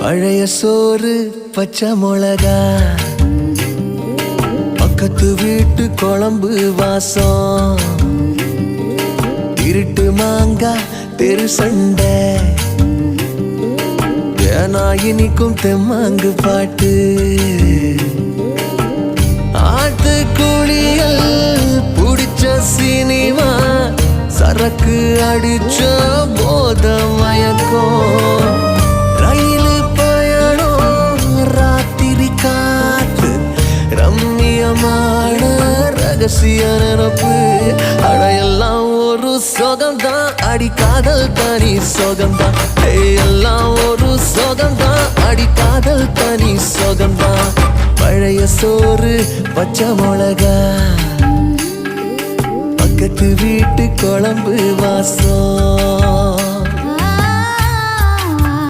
பழைய சோறு பச்சை மிளகா, பக்கத்து வீட்டு குழம்பு வாசம், இருட்டு மாங்கா தெரு சண்டை, ஏனா இனிக்கும் தெம்மாங்கு பாட்டு, ஆட்டு குளியல் புடிச்ச சினிமா, சரக்கு அடிச்ச போத மயக்கம், ரயிலு பயணம் ராத்திரி காத்து, ரம்மியமான ரகசிய நினப்பு, அடையெல்லாம் ஒரு சொகம்தான், அடி காதல் தனி சொகம்தான், எல்லாம் ஒரு சொகம்தான், அடி காதல் தனி சொகம்தான். பழைய சோறு பச்சை மிளகா, பக்கத்து வீட்டு குழம்பு வாசம்.